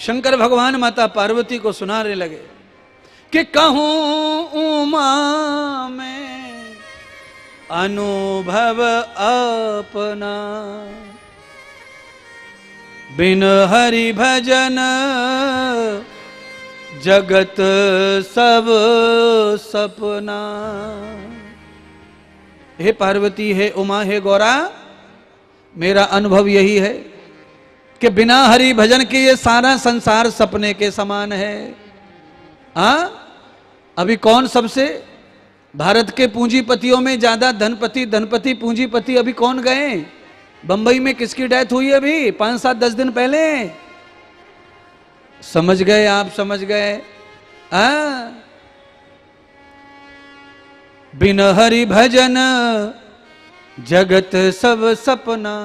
शंकर भगवान माता पार्वती को सुनाने लगे कि कहूं उमा में अनुभव अपना, बिन हरि भजन जगत सब सपना। हे पार्वती, हे उमा, हे गौरा, मेरा अनुभव यही है कि बिना हरि भजन के ये सारा संसार सपने के समान है। अभी कौन सबसे भारत के पूंजीपतियों में ज्यादा धनपति पूंजीपति अभी कौन गए? बंबई में किसकी डेथ हुई अभी 5-7-10 दिन पहले? समझ गए आप? समझ गए? बिन हरि भजन जगत सब सपना।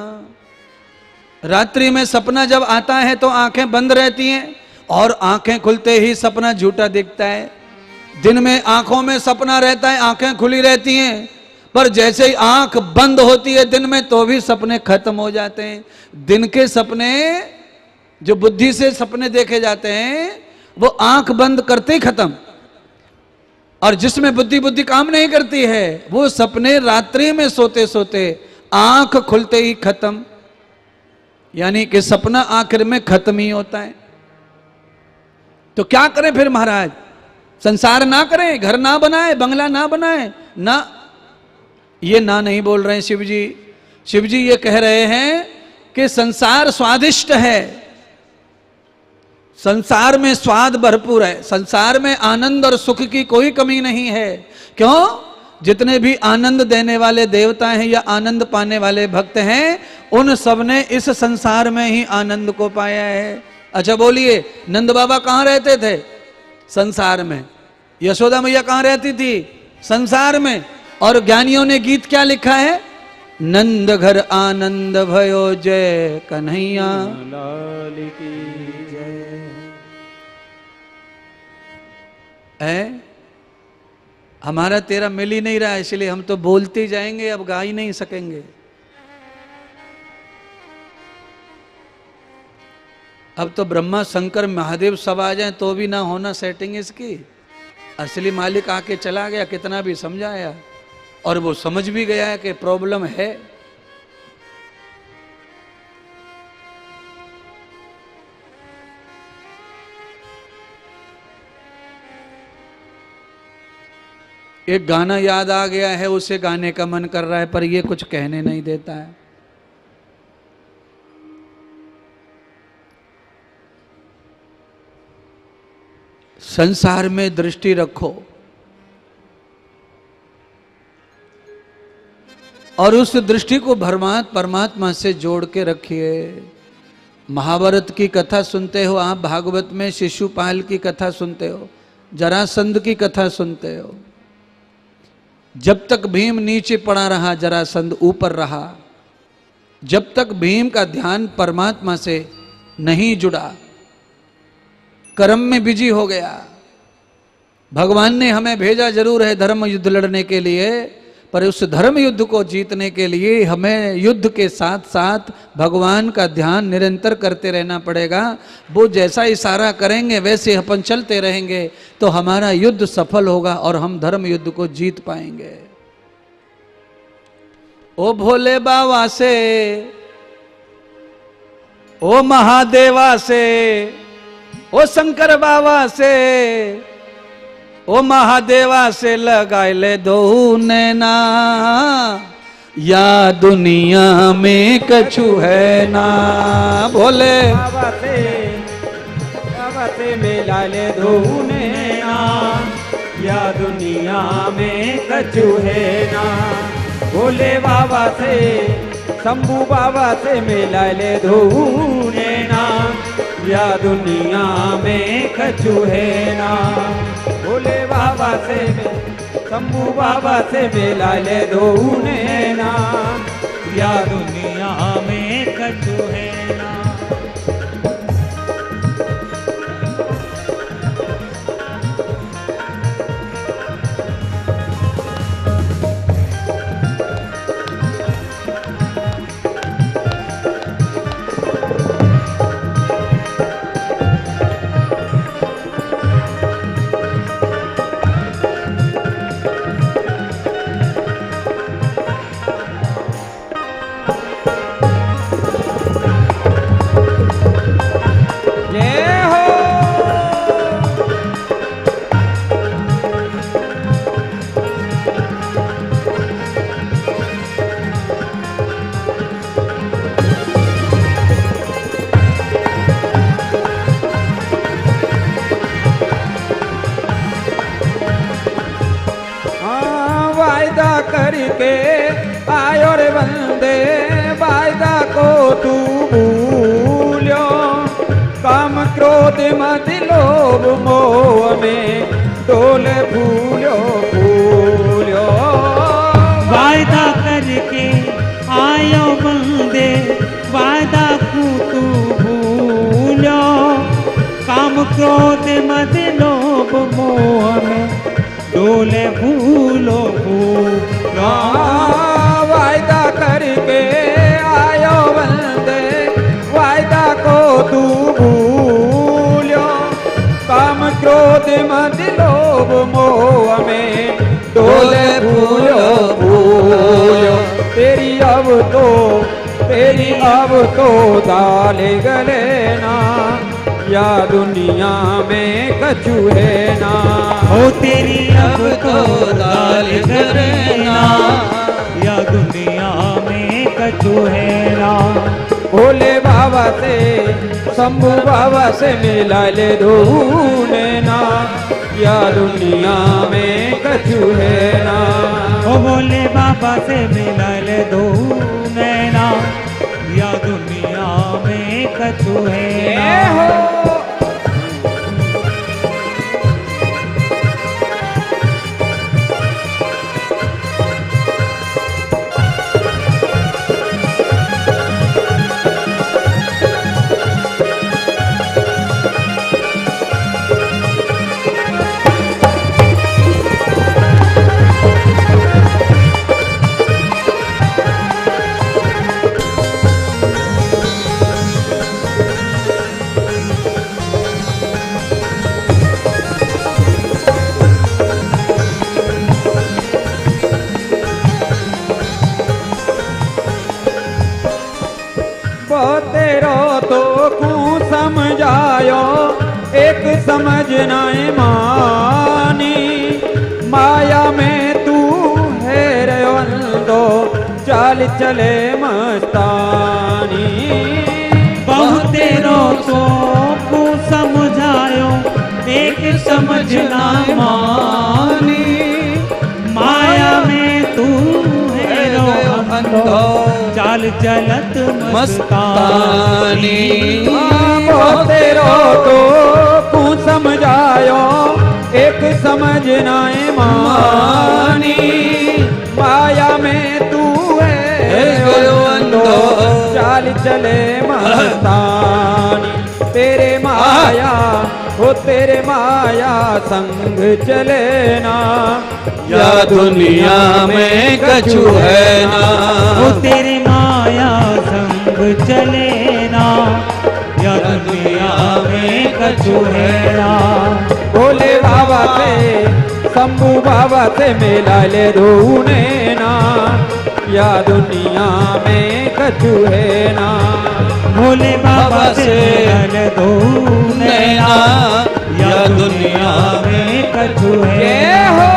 रात्रि में सपना जब आता है तो आंखें बंद रहती हैं और आंखें खुलते ही सपना झूठा दिखता है। दिन में आंखों में सपना रहता है, आंखें खुली रहती हैं, पर जैसे ही आंख बंद होती है दिन में तो भी सपने खत्म हो जाते हैं। दिन के सपने जो बुद्धि से सपने देखे जाते हैं वो आंख बंद करते ही खत्म, और जिसमें बुद्धि काम नहीं करती है वो सपने रात्रि में सोते सोते आंख खुलते ही खत्म। यानी कि सपना आखिर में खत्म ही होता है। तो क्या करें फिर महाराज? संसार ना करें, घर ना बनाए, बंगला ना बनाए? ना, ये ना नहीं बोल रहे हैं शिव जी। शिव जी ये कह रहे हैं कि संसार स्वादिष्ट है, संसार में स्वाद भरपूर है, संसार में आनंद और सुख की कोई कमी नहीं है। क्यों? जितने भी आनंद देने वाले देवता हैं या आनंद पाने वाले भक्त हैं, उन सब ने इस संसार में ही आनंद को पाया है। अच्छा बोलिए, नंद बाबा कहाँ रहते थे? संसार में। यशोदा मैया कहाँ रहती थी? संसार में। और ज्ञानियों ने गीत क्या लिखा है? नंद घर आनंद भयो जय कन्हैया लाल की जय। हमारा तेरा मिल ही नहीं रहा है, इसलिए हम तो बोलते ही जाएंगे, अब गा ही नहीं सकेंगे। अब तो ब्रह्मा शंकर महादेव सब आ जाए तो भी ना होना सेटिंग इसकी। असली मालिक आके चला गया, कितना भी समझाया, और वो समझ भी गया है कि प्रॉब्लम है। एक गाना याद आ गया है, उसे गाने का मन कर रहा है, पर ये कुछ कहने नहीं देता है। संसार में दृष्टि रखो और उस दृष्टि को परमात्मा से जोड़ के रखिए। महाभारत की कथा सुनते हो आप, भागवत में शिशुपाल की कथा सुनते हो, जरासंध की कथा सुनते हो। जब तक भीम नीचे पड़ा रहा, जरासंध ऊपर रहा। जब तक भीम का ध्यान परमात्मा से नहीं जुड़ा, कर्म में बिजी हो गया। भगवान ने हमें भेजा जरूर है धर्म युद्ध लड़ने के लिए, पर उस धर्म युद्ध को जीतने के लिए हमें युद्ध के साथ साथ भगवान का ध्यान निरंतर करते रहना पड़ेगा। वो जैसा इशारा करेंगे वैसे अपन चलते रहेंगे तो हमारा युद्ध सफल होगा और हम धर्म युद्ध को जीत पाएंगे। ओ भोले बाबा से, ओ महादेवा से, ओ शंकर बाबा से, ओ महादेवा से लगाए ले दो नैना, या दुनिया में कछु है ना। भोले बाबा से मिला ले दो नैना, या दुनिया में कछु है ना। भोले बाबा से, शंभू बाबा से मिला ले दो नैना, या दुनिया में कछु है ना। भोले बाबा से, शंभू बाबा से मिला ले दो नैना, या दुनिया में कछु है ना। वायदा करके आयो रे बंदे, वायदा को तू भूल्यो, काम क्रोध मद लोभ मोह में डोले भूल्यो भूल्यो। वायदा करके आयो बंदे, वायदा को तू भूल्यो, काम क्रोध मद लोभ मोह में डोले भूलो भूलो। वायदा करके आयो बंदे, वायदा को तू भूल्यो, काम क्रोध मद लोभ मोह में डोले भूलो भूलो। तेरी अब तो दाल गले ना, या दुनिया में कछु है ना। हो तेरी अब तो दाल गले ना, या दुनिया में कछु है ना। भोले बाबा से शंभू बाबा से मिला ले धूने ना, या दुनिया में कछु है ना। ओ भोले बाबा से मिला ले धूने ना, या दुनिया में कछु है ना। तेरो तो कू समझायो, एक समझ नाय मानी, माया में तू है रे अंधो, चाल चले मस्तानी। बहुत तेरो तो कू समझायो, एक समझ ना मानी, माया में तू है रो अंधो, चाल चलत मस्तानी। तेरो तो तू समझायो, एक समझ नाय मानी, माया में तू है अंधो, चाल चले मस्तानी। तेरे माया हो तेरे माया संग चले ना, या दुनिया में कछु है ना। ओ तेरे माया संग चले ना, या दुनिया में कछु है ना। भोले बाबा से शंभू बाबा से मिला ले धूने ना, या दुनिया में कछु है ना। भोले बाबा से मिला ले धूने ना, या दुनिया में कछु है ना।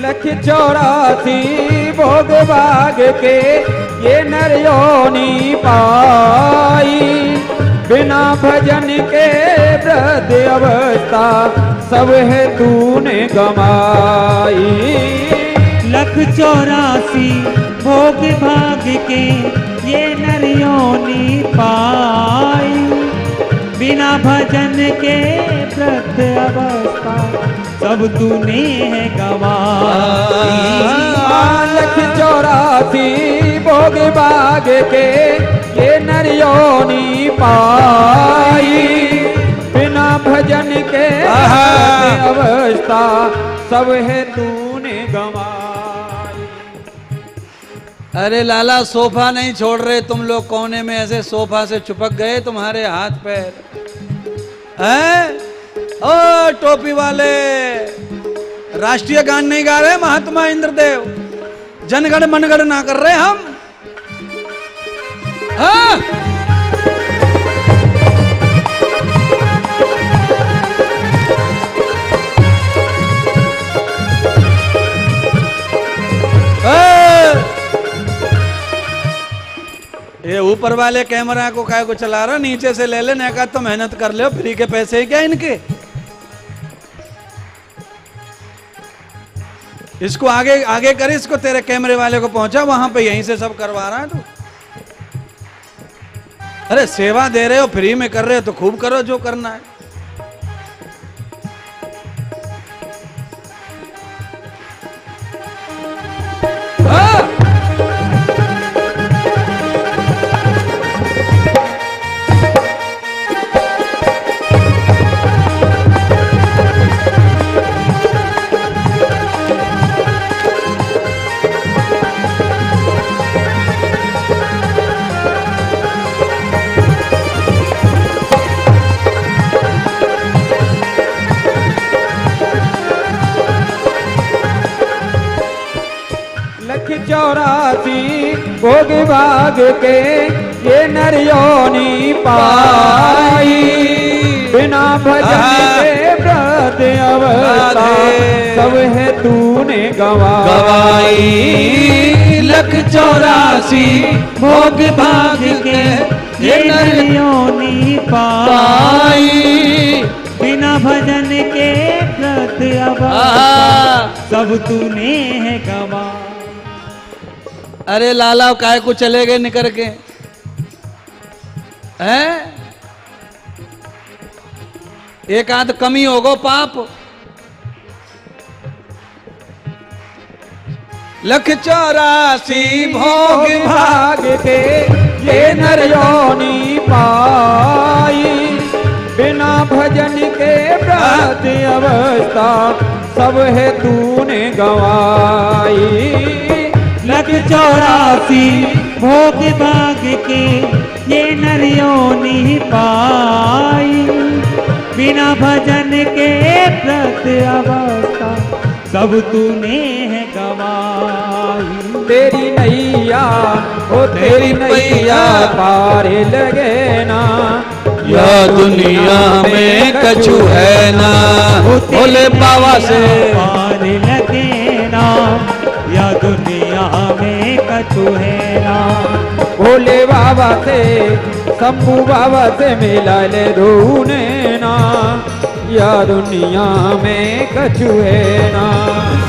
लख 84 भोग भाग के ये नर योनि पाई, बिना भजन के वृद्ध अवस्था सब है तूने गमाई। लख 84 भोग भाग के ये नर योनि पाई, बिना भजन के वृद्ध अवस्था सब तूने है गवाई। लख 84 भोग भाग के ये नर योनि पाई, भजन के अवस्था सब है तूने गंवाई। अरे लाला सोफा नहीं छोड़ रहे तुम लोग, कोने में ऐसे सोफा से चिपक गए तुम्हारे हाथ पैर हैं? ओ टोपी वाले, राष्ट्रीय गान नहीं गा रहे महात्मा इंद्रदेव, जनगण मनगण ना कर रहे हम। हाँ? ये ऊपर वाले कैमरा को काय को चला रहा, नीचे से ले लेने का तो मेहनत कर ले, फ्री के पैसे ही क्या इनके। इसको आगे आगे कर, इसको तेरे कैमरे वाले को पहुंचा वहां पे, यहीं से सब करवा रहा है तू। अरे सेवा दे रहे हो, फ्री में कर रहे हो तो खूब करो जो करना है। भोग भाग के ये नरियोनी पाई, बिना भजन के व्रत अवस्था सब है तूने गवाई। लख 84 भोग भाग के ये नरियोनी पाई, बिना भजन के व्रत अवस्था सब तूने है गवाई। अरे लाला काय को चले गए निकर के हैं? एक आध कमी होगो पाप। लख 84 भोग भाग के ये नरयोनी पाई, बिना भजन के व्रत अवस्था सब है तूने गवाई। लख 84 भोग भाग के ये नरियोनी पाई, बिना भजन के व्रत अवस्था सब तूने है गवाई। तेरी नैया ओ तेरी नैया पार लगे ना, या दुनिया में कछु है ना। भोले बाबा से पार लगे ना, या दुनिया में कछु है ना। भोले बाबा से शंभू बाबा से मिला ले रूने ना, या दुनिया में कछु है ना।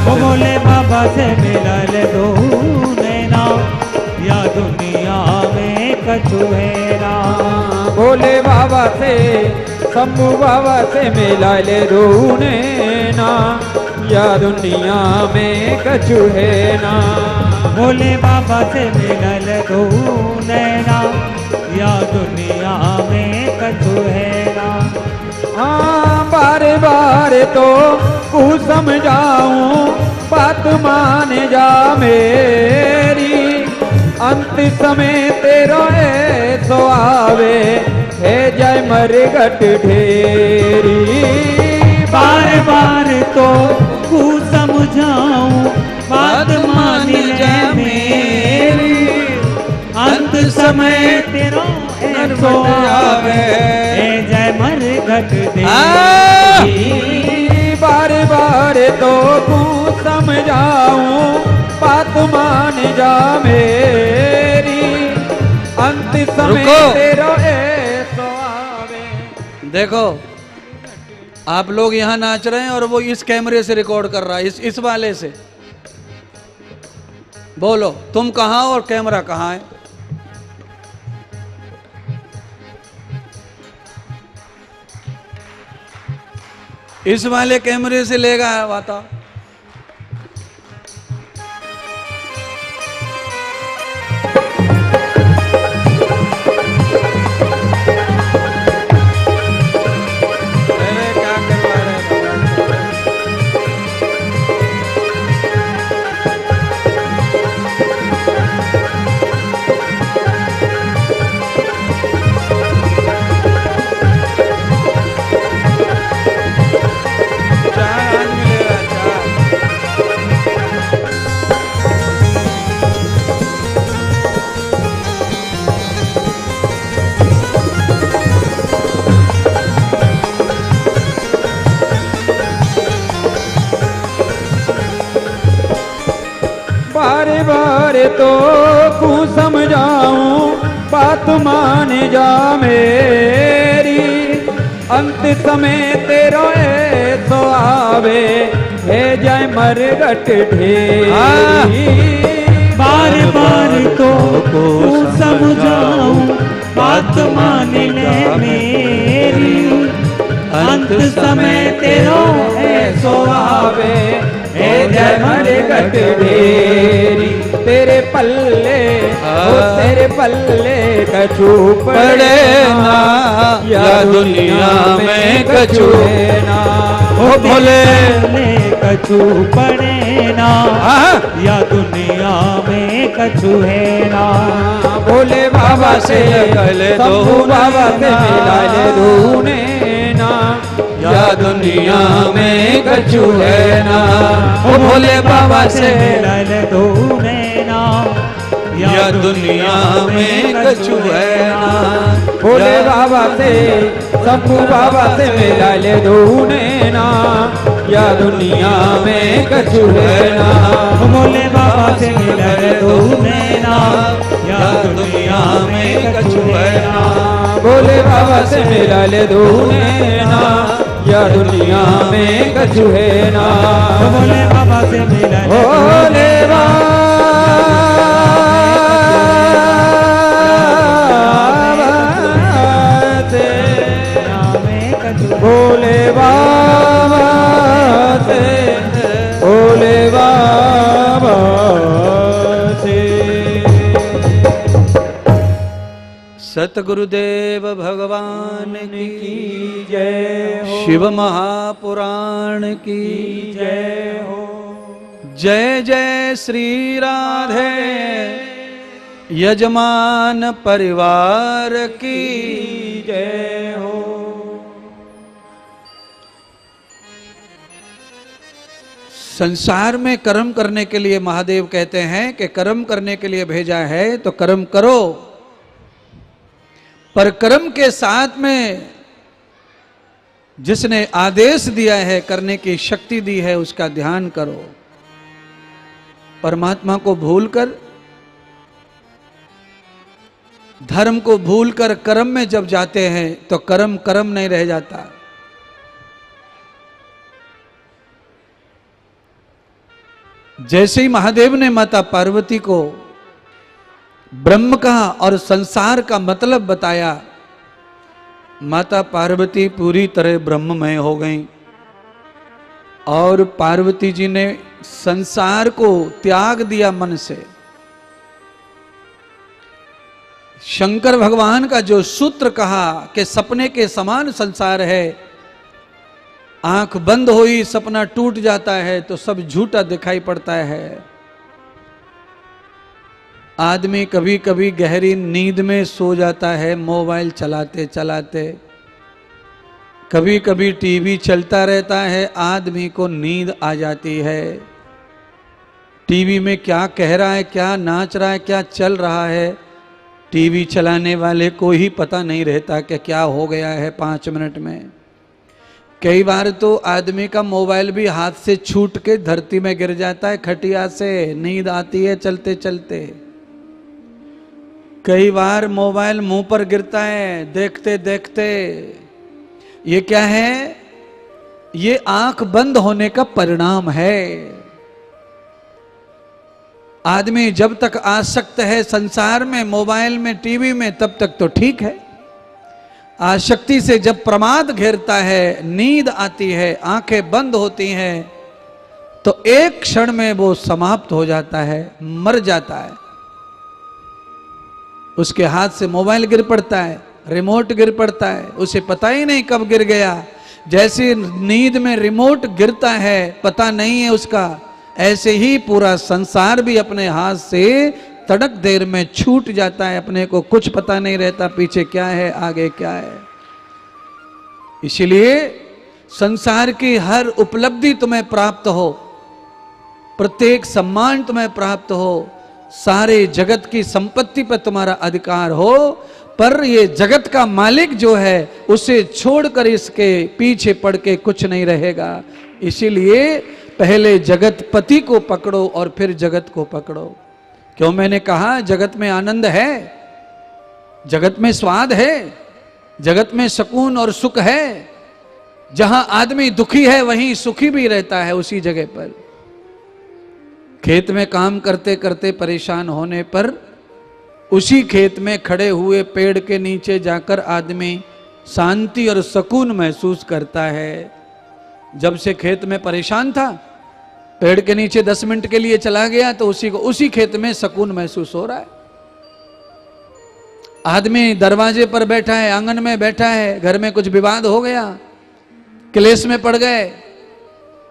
भोले बाबा से मिला ले रूने ना, या दुनिया में कछु है ना। भोले बाबा से शंभू बाबा से मिला ले रूने ना, या दुनिया में कछु है ना। भोले बाबा से मिलल दो नैना, या दुनिया में कछु है ना। हाँ बार बार तो तू समझाऊं, बात मान जा मेरी, अंत समय तेरा ऐसो आवे है जय मरघट ढेरी। बार बार तो तू समझाऊं, बात मान जा मेरी, अंत समय तेरा ऐसो आवे जय मरघट ढेरी। बार बार तो तू समझाऊं, बात मान जा मेरी, अंत समय तेरा ऐसो आवे। देखो आप लोग यहाँ नाच रहे हैं और वो इस कैमरे से रिकॉर्ड कर रहा है, इस वाले से। बोलो तुम कहाँ और कैमरा कहाँ है? इस वाले कैमरे से लेगा वाता। तो तू समझाऊं बात मान जा मेरी, अंत समय तेरो ऐसो आवे है जाय मरगट ढेरी। बार बार तो समझाऊं बात मान ले मेरी, अंत समय तेरो ऐसो आवे है जय मरगट ढेरी। तेरे पल्ले तेरे पल्ले कछु पड़े ना, या दुनिया में कछु है ना। ओ भोले कछु पड़े ना, या दुनिया में कछु है ना। भोले बाबा से कल दो बाबा से मिला ले रूने ना, या दुनिया में कछु है ना। ओ भोले बाबा से मिला ले रूने ना, या दुनिया में कछु है ना। भोले बाबा से शंभू बाबा से मिला ले दूने ना, या दुनिया में कछु है ना। भोले बाबा से मिला ले दूने ना, या दुनिया में कछु है ना। भोले बाबा से मिला ले दूने ना, या दुनिया में कछु है ना। भोले बाबा से मिला ले भोले बाबा भोले बाबा से, भोले बाबा से। सतगुरुदेव भगवान की जय हो, शिव महापुराण की जय हो। जय जय श्री राधे यजमान परिवार की जय हो। संसार में कर्म करने के लिए महादेव कहते हैं कि कर्म करने के लिए भेजा है तो कर्म करो, पर कर्म के साथ में जिसने आदेश दिया है करने की शक्ति दी है उसका ध्यान करो। परमात्मा को भूलकर, धर्म को भूलकर कर्म में जब जाते हैं तो कर्म कर्म नहीं रह जाता। जैसे ही महादेव ने माता पार्वती को ब्रह्म का और संसार का मतलब बताया, माता पार्वती पूरी तरह ब्रह्ममय हो गई और पार्वती जी ने संसार को त्याग दिया मन से। शंकर भगवान का जो सूत्र कहा कि सपने के समान संसार है, आंख बंद हुई सपना टूट जाता है तो सब झूठा दिखाई पड़ता है। आदमी कभी कभी गहरी नींद में सो जाता है मोबाइल चलाते चलाते, कभी कभी टीवी चलता रहता है, आदमी को नींद आ जाती है। टीवी में क्या कह रहा है, क्या नाच रहा है, क्या चल रहा है, टीवी चलाने वाले को ही पता नहीं रहता कि क्या हो गया है 5 मिनट में। कई बार तो आदमी का मोबाइल भी हाथ से छूट के धरती में गिर जाता है खटिया से, नींद आती है चलते चलते। कई बार मोबाइल मुंह पर गिरता है देखते देखते। ये क्या है? ये आंख बंद होने का परिणाम है। आदमी जब तक आसक्त है संसार में, मोबाइल में, टीवी में, तब तक तो ठीक है। आसक्ति से जब प्रमाद घेरता है, नींद आती है, आंखें बंद होती हैं, तो एक क्षण में वो समाप्त हो जाता है, मर जाता है। उसके हाथ से मोबाइल गिर पड़ता है, रिमोट गिर पड़ता है, उसे पता ही नहीं कब गिर गया। जैसे नींद में रिमोट गिरता है, पता नहीं है उसका, ऐसे ही पूरा संसार भी अपने हाथ से तड़क देर में छूट जाता है, अपने को कुछ पता नहीं रहता पीछे क्या है आगे क्या है। इसलिए संसार की हर उपलब्धि तुम्हें प्राप्त हो, प्रत्येक सम्मान तुम्हें प्राप्त हो, सारे जगत की संपत्ति पर तुम्हारा अधिकार हो, पर ये जगत का मालिक जो है उसे छोड़कर इसके पीछे पड़ के कुछ नहीं रहेगा। इसीलिए पहले जगतपति को पकड़ो और फिर जगत को पकड़ो। क्यों मैंने कहा जगत में आनंद है, जगत में स्वाद है, जगत में सुकून और सुख है। जहां आदमी दुखी है वहीं सुखी भी रहता है उसी जगह पर। खेत में काम करते करते परेशान होने पर उसी खेत में खड़े हुए पेड़ के नीचे जाकर आदमी शांति और सुकून महसूस करता है। जब से खेत में परेशान था, पेड़ के नीचे 10 मिनट के लिए चला गया तो उसी खेत में सुकून महसूस हो रहा है। आदमी दरवाजे पर बैठा है, आंगन में बैठा है, घर में कुछ विवाद हो गया, क्लेश में पड़ गए,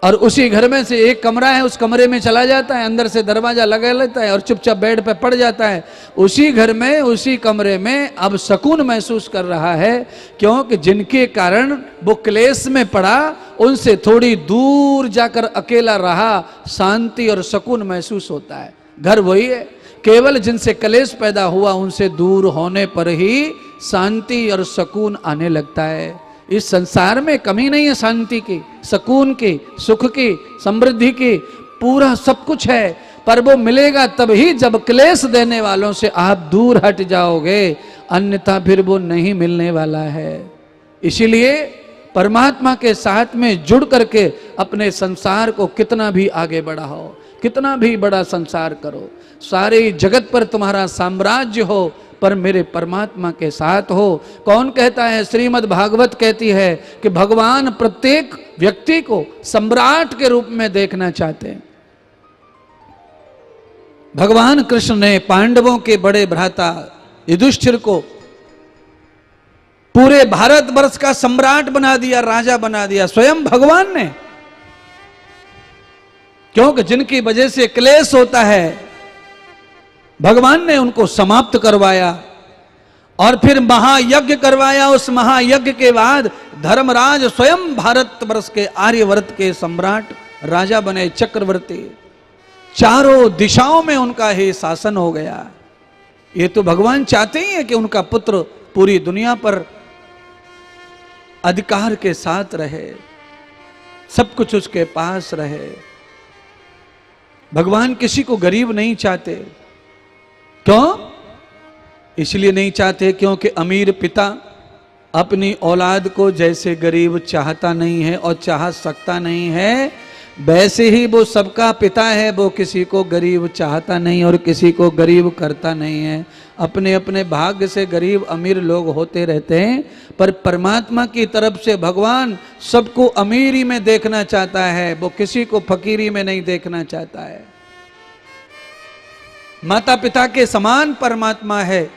और उसी घर में से एक कमरा है, उस कमरे में चला जाता है, अंदर से दरवाजा लगा लेता है और चुपचाप बेड पे पड़ जाता है। उसी घर में, उसी कमरे में अब सुकून महसूस कर रहा है, क्योंकि जिनके कारण वो क्लेश में पड़ा उनसे थोड़ी दूर जाकर अकेला रहा, शांति और सुकून महसूस होता है। घर वही है, केवल जिनसे क्लेश पैदा हुआ उनसे दूर होने पर ही शांति और सुकून आने लगता है। इस संसार में कमी नहीं है शांति की, सुकून की, सुख की, समृद्धि की, पूरा सब कुछ है, पर वो मिलेगा तभी जब क्लेश देने वालों से आप दूर हट जाओगे, अन्यथा फिर वो नहीं मिलने वाला है। इसीलिए परमात्मा के साथ में जुड़ करके अपने संसार को कितना भी आगे बढ़ाओ, कितना भी बड़ा संसार करो, सारे जगत पर तुम्हारा साम्राज्य हो, पर मेरे परमात्मा के साथ हो। कौन कहता है? श्रीमद् भागवत कहती है कि भगवान प्रत्येक व्यक्ति को सम्राट के रूप में देखना चाहते हैं। भगवान कृष्ण ने पांडवों के बड़े भ्राता युधिष्ठिर को पूरे भारतवर्ष का सम्राट बना दिया, राजा बना दिया, स्वयं भगवान ने। क्योंकि जिनकी वजह से क्लेश होता है, भगवान ने उनको समाप्त करवाया और फिर महायज्ञ करवाया। उस महायज्ञ के बाद धर्मराज स्वयं भारतवर्ष के, आर्यवर्त के सम्राट राजा बने, चक्रवर्ती। चारों दिशाओं में उनका ही शासन हो गया। ये तो भगवान चाहते ही है कि उनका पुत्र पूरी दुनिया पर अधिकार के साथ रहे, सब कुछ उसके पास रहे। भगवान किसी को गरीब नहीं चाहते। क्यों? इसलिए नहीं चाहते क्योंकि अमीर पिता अपनी औलाद को जैसे गरीब चाहता नहीं है और चाह सकता नहीं है, वैसे ही वो सबका पिता है, वो किसी को गरीब चाहता नहीं और किसी को गरीब करता नहीं है। अपने अपने भाग्य से गरीब अमीर लोग होते रहते हैं, पर परमात्मा की तरफ से भगवान सबको अमीरी में देखना चाहता है, वो किसी को फकीरी में नहीं देखना चाहता है। माता पिता के समान परमात्मा है।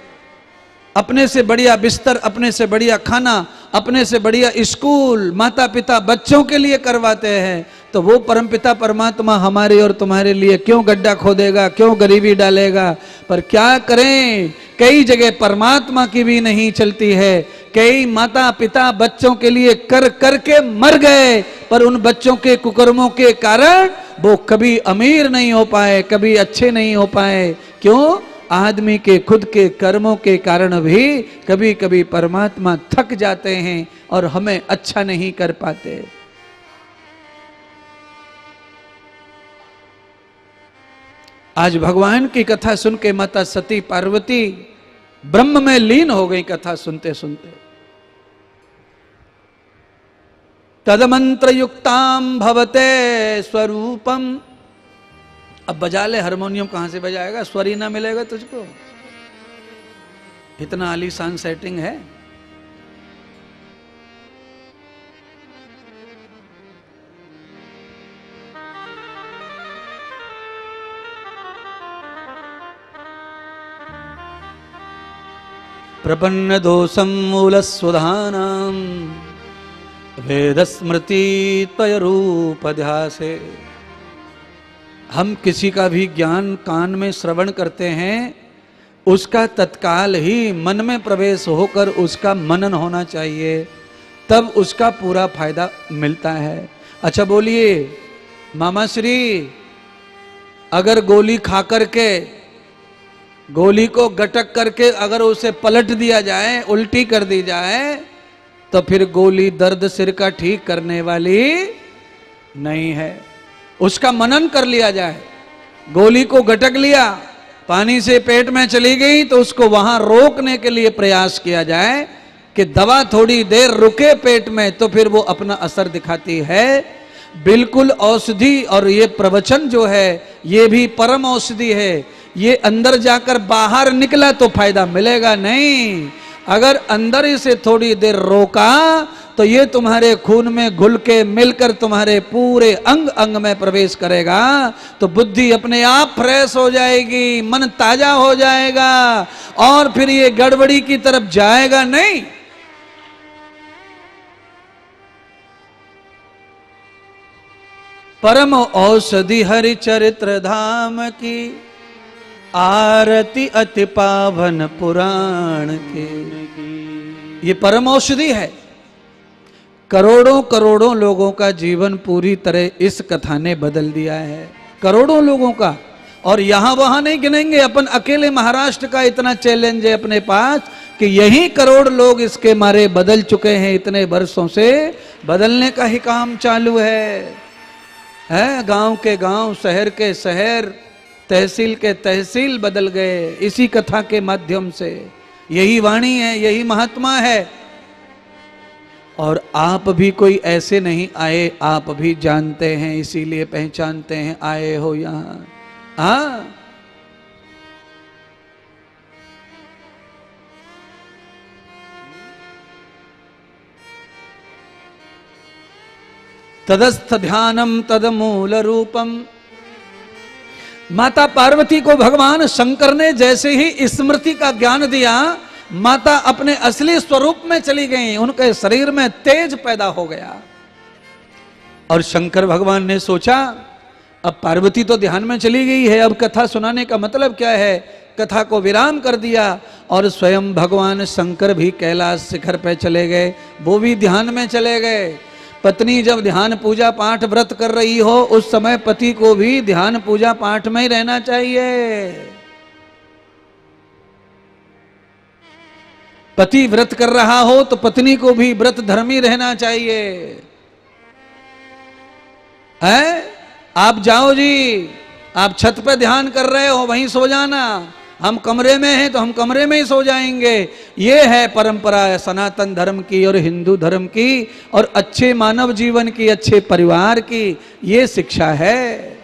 अपने से बढ़िया बिस्तर, अपने से बढ़िया खाना, अपने से बढ़िया स्कूल माता पिता बच्चों के लिए करवाते हैं, तो वो परमपिता परमात्मा हमारे और तुम्हारे लिए क्यों गड्ढा खोदेगा, क्यों गरीबी डालेगा? पर क्या करें, कई जगह परमात्मा की भी नहीं चलती है। कई माता पिता बच्चों के लिए कर करके मर गए, पर उन बच्चों के कुकर्मों के कारण वो कभी अमीर नहीं हो पाए, कभी अच्छे नहीं हो पाए। क्यों? आदमी के खुद के कर्मों के कारण भी कभी कभी परमात्मा थक जाते हैं और हमें अच्छा नहीं कर पाते। आज भगवान की कथा सुन के माता सती पार्वती ब्रह्म में लीन हो गई कथा सुनते सुनते। तदमंत्र युक्ताम भवते स्वरूपम। अब बजा ले, हारमोनियम कहां से बजाएगा? स्वर ही ना मिलेगा तुझको। इतना आलीशान सेटिंग है। प्रपन्न दोषम मूल स्वधानाम वेद स्मृति त्वय रूप ध्यासे। हम किसी का भी ज्ञान कान में श्रवण करते हैं, उसका तत्काल ही मन में प्रवेश होकर उसका मनन होना चाहिए, तब उसका पूरा फायदा मिलता है। अच्छा बोलिए मामा श्री, अगर गोली खा करके, गोली को गटक करके अगर उसे पलट दिया जाए, उल्टी कर दी जाए, तो फिर गोली दर्द सिर का ठीक करने वाली नहीं है। उसका मनन कर लिया जाए। गोली को गटक लिया, पानी से पेट में चली गई तो उसको वहां रोकने के लिए प्रयास किया जाए कि दवा थोड़ी देर रुके पेट में, तो फिर वो अपना असर दिखाती है। बिल्कुल औषधि, और ये प्रवचन जो है ये भी परम औषधि है। ये अंदर जाकर बाहर निकला तो फायदा मिलेगा नहीं, अगर अंदर इसे थोड़ी देर रोका तो ये तुम्हारे खून में घुल के मिलकर तुम्हारे पूरे अंग अंग में प्रवेश करेगा, तो बुद्धि अपने आप फ्रेश हो जाएगी, मन ताजा हो जाएगा, और फिर ये गड़बड़ी की तरफ जाएगा नहीं। परम औषधि हरि चरित्र धाम की, आरती अति पावन पुराण की। ये परम औषधि है। करोड़ों करोड़ों लोगों का जीवन पूरी तरह इस कथा ने बदल दिया है, करोड़ों लोगों का। और यहां वहां नहीं गिनेंगे, अपन अकेले महाराष्ट्र का इतना चैलेंज है अपने पास कि यही करोड़ लोग इसके मारे बदल चुके हैं। इतने वर्षों से बदलने का ही काम चालू है। गांव के गांव, शहर के शहर, तहसील के तहसील बदल गए इसी कथा के माध्यम से। यही वाणी है, यही महात्मा है। और आप भी कोई ऐसे नहीं आए, आप भी जानते हैं, इसीलिए पहचानते हैं, आए हो यहां। हाँ, तदस्थ ध्यानम तदमूल रूपम। माता पार्वती को भगवान शंकर ने जैसे ही स्मृति का ज्ञान दिया, माता अपने असली स्वरूप में चली गई, उनके शरीर में तेज पैदा हो गया। और शंकर भगवान ने सोचा अब पार्वती तो ध्यान में चली गई है, अब कथा सुनाने का मतलब क्या है। कथा को विराम कर दिया और स्वयं भगवान शंकर भी कैलाश शिखर पे चले गए, वो भी ध्यान में चले गए। पत्नी जब ध्यान पूजा पाठ व्रत कर रही हो उस समय पति को भी ध्यान पूजा पाठ में ही रहना चाहिए। पति व्रत कर रहा हो तो पत्नी को भी व्रत धर्मी रहना चाहिए। है, आप जाओ जी, आप छत पे ध्यान कर रहे हो वहीं सो जाना, हम कमरे में हैं तो हम कमरे में ही सो जाएंगे। ये है परंपरा सनातन धर्म की और हिंदू धर्म की और अच्छे मानव जीवन की, अच्छे परिवार की ये शिक्षा है।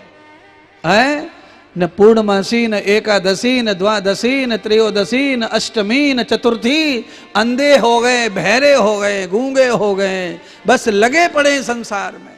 न पूर्णमासी, न एकादशी, न द्वादशी, न त्रयोदशी, न अष्टमी, न चतुर्थी। अंधे हो गए, बहरे हो गए, गूंगे हो गए, बस लगे पड़े संसार में।